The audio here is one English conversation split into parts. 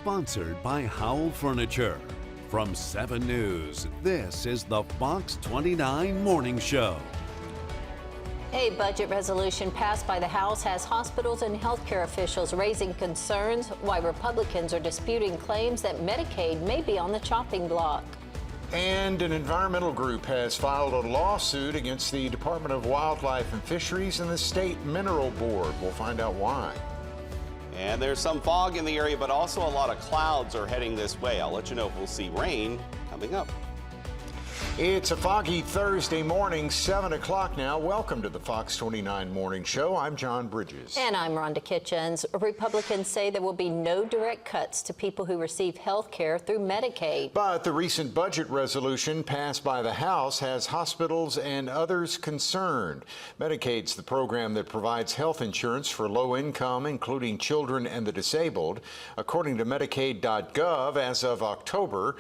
Sponsored by Howell Furniture. From 7 News, this is the Fox 29 Morning Show. A budget resolution passed by the House has hospitals and healthcare officials raising concerns why Republicans are disputing claims that Medicaid may be on the chopping block. And an environmental group has filed a lawsuit against the Department of Wildlife and Fisheries and the State Mineral Board. We'll find out why. And there's some fog in the area, but also a lot of clouds are heading this way. I'll let you know if we'll see rain coming up. It's a foggy Thursday morning, 7 o'clock now. Welcome to the Fox 29 Morning Show. I'm John Bridges. And I'm Rhonda Kitchens. Republicans say there will be no direct cuts to people who receive health care through Medicaid. But the recent budget resolution passed by the House has hospitals and others concerned. Medicaid's the program that provides health insurance for low income, including children and the disabled. According to Medicaid.gov, as of October,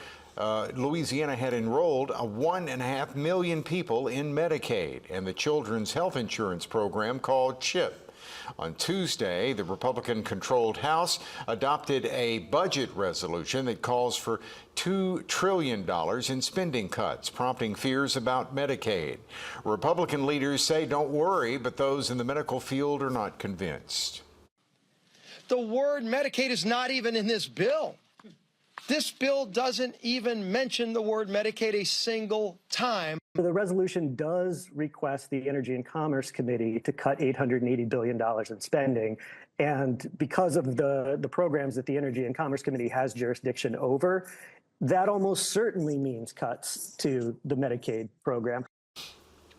Louisiana had enrolled 1.5 million people in Medicaid and the Children's Health Insurance Program called CHIP. On Tuesday, the Republican-controlled House adopted a budget resolution that calls for $2 trillion in spending cuts, prompting fears about Medicaid. Republican leaders say don't worry, but those in the medical field are not convinced. The word Medicaid is not even in this bill. This bill doesn't even mention the word Medicaid a single time. The resolution does request the Energy and Commerce Committee to cut $880 billion in spending. And because of the programs that the Energy and Commerce Committee has jurisdiction over, that almost certainly means cuts to the Medicaid program.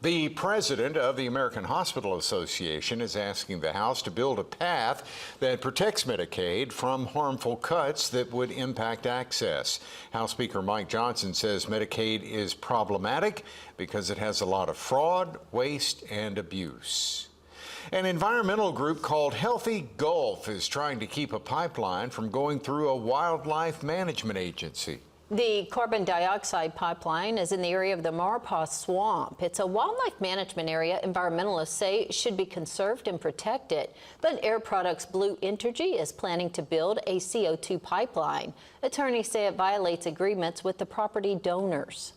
The president of the American Hospital Association is asking the House to build a path that protects Medicaid from harmful cuts that would impact access. House Speaker Mike Johnson says Medicaid is problematic because it has a lot of fraud, waste, and abuse. An environmental group called Healthy Gulf is trying to keep a pipeline from going through a wildlife management agency. The carbon dioxide pipeline is in the area of the Maurepas Swamp. It's a wildlife management area environmentalists say should be conserved and protected. But Air Products Blue Energy is planning to build a CO2 pipeline. Attorneys say it violates agreements with the property donors.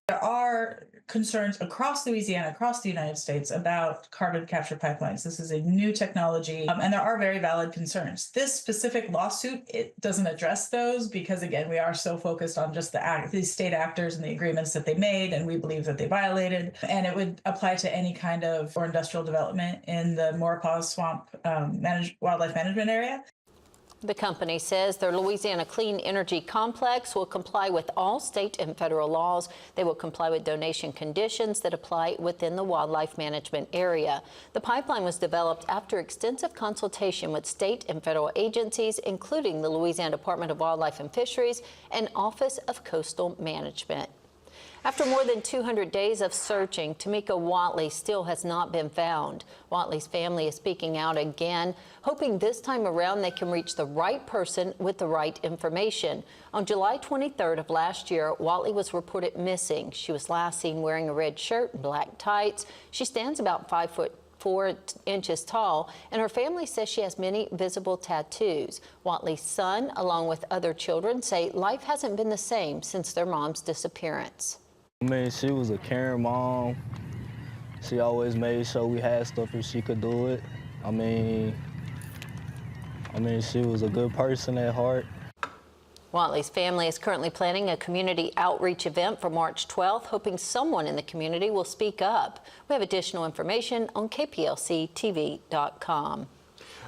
There are concerns across Louisiana, across the United States, about carbon capture pipelines. This is a new technology, and there are very valid concerns. This specific lawsuit, it doesn't address those because, again, we are so focused on just the state actors and the agreements that they made, and we believe that they violated. And it would apply to any kind of or industrial development in the Maurepas Swamp wildlife management area. The company says their Louisiana Clean Energy Complex will comply with all state and federal laws. They will comply with donation conditions that apply within the wildlife management area. The pipeline was developed after extensive consultation with state and federal agencies, including the Louisiana Department of Wildlife and Fisheries and Office of Coastal Management. After more than 200 days of searching, Tamika Watley still has not been found. Watley's family is speaking out again, hoping this time around they can reach the right person with the right information. On July 23rd of last year, Watley was reported missing. She was last seen wearing a red shirt and black tights. She stands about 5'4" tall, and her family says she has many visible tattoos. Watley's son, along with other children, say life hasn't been the same since their mom's disappearance. I mean, she was a caring mom. She always made sure we had stuff if she could do it. I mean, she was a good person at heart. Watley's family is currently planning a community outreach event for March 12th, hoping someone in the community will speak up. We have additional information on KPLCTV.com.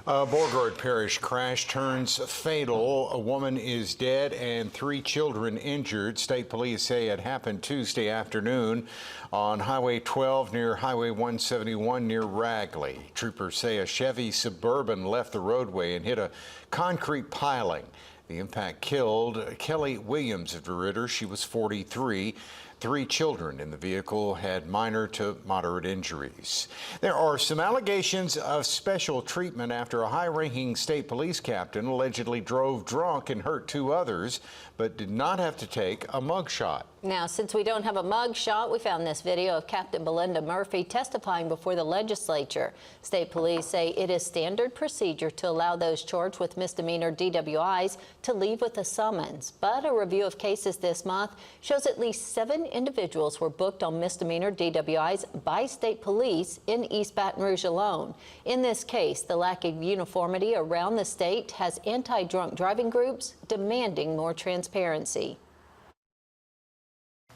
A Beauregard Parish crash turns fatal. A woman is dead and 3 children injured. State police say it happened Tuesday afternoon on Highway 12 near Highway 171 near Ragley. Troopers say a Chevy Suburban left the roadway and hit a concrete piling. The impact killed Kelly Williams of DeRidder. She was 43. 3 children in the vehicle had minor to moderate injuries. There are some allegations of special treatment after a high-ranking state police captain allegedly drove drunk and hurt 2 others, but did not have to take a mugshot. Now, since we don't have a mug shot, we found this video of Captain Belinda Murphy testifying before the legislature. State police say it is standard procedure to allow those charged with misdemeanor DWIs to leave with a summons. But a review of cases this month shows at least 7 individuals were booked on misdemeanor DWIs by state police in East Baton Rouge alone. In this case, the lack of uniformity around the state has anti-drunk driving groups demanding more transparency.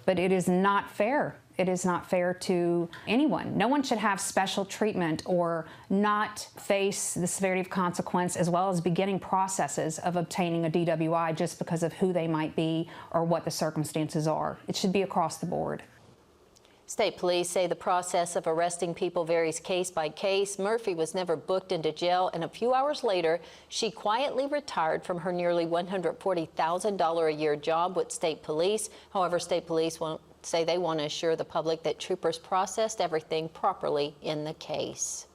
But it is not fair. It is not fair to anyone. No one should have special treatment or not face the severity of consequence as well as beginning processes of obtaining a DWI just because of who they might be or what the circumstances are. It should be across the board. State police say the process of arresting people varies case by case. Murphy was never booked into jail, and a few hours later, she quietly retired from her nearly $140,000 a year job with state police. However, state police say they want to assure the public that troopers processed everything properly in the case.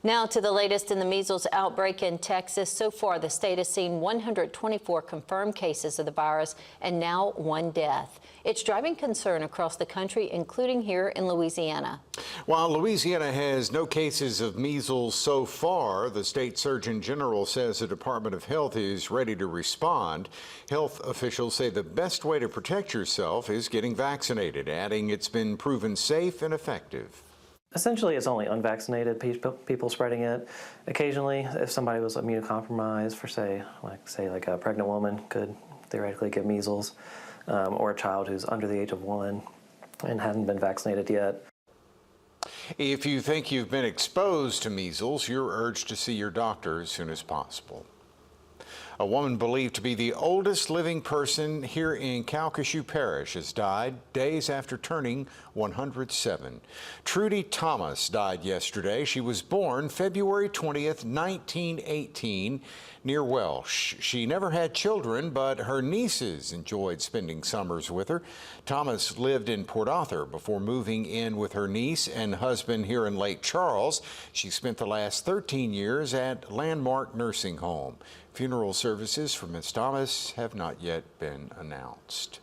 Now to the latest in the measles outbreak in Texas. So far, the state has seen 124 confirmed cases of the virus and now 1 death. It's driving concern across the country, including here in Louisiana. While Louisiana has no cases of measles so far, the state surgeon general says the Department of Health is ready to respond. Health officials say the best way to protect yourself is getting vaccinated, adding it's been proven safe and effective. Essentially, it's only unvaccinated people spreading it. Occasionally, if somebody was immunocompromised, for say like a pregnant woman could theoretically get measles, or a child who's under the age of 1 and hadn't been vaccinated yet. If you think you've been exposed to measles, you're urged to see your doctor as soon as possible. A woman believed to be the oldest living person here in Calcasieu Parish has died days after turning 107. Trudy Thomas died yesterday. She was born February 20th, 1918, near Welsh. She never had children, but her nieces enjoyed spending summers with her. Thomas lived in Port Arthur before moving in with her niece and husband here in Lake Charles. She spent the last 13 years at Landmark Nursing Home. Funeral services for Ms. Thomas have not yet been announced.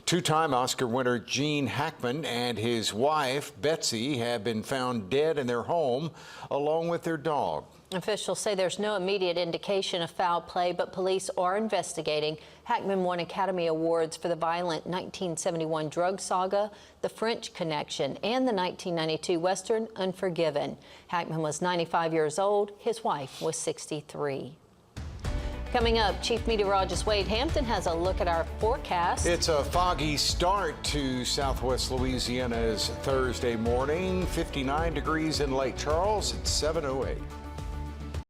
2-time Oscar winner Gene Hackman and his wife, Betsy, have been found dead in their home along with their dog. Officials say there's no immediate indication of foul play, but police are investigating. Hackman won Academy Awards for the violent 1971 drug saga, The French Connection, and the 1992 Western Unforgiven. Hackman was 95 years old. His wife was 63. Coming up, Chief Meteorologist Wade Hampton has a look at our forecast. It's a foggy start to southwest Louisiana's Thursday morning. 59 degrees in Lake Charles. It's 7:08.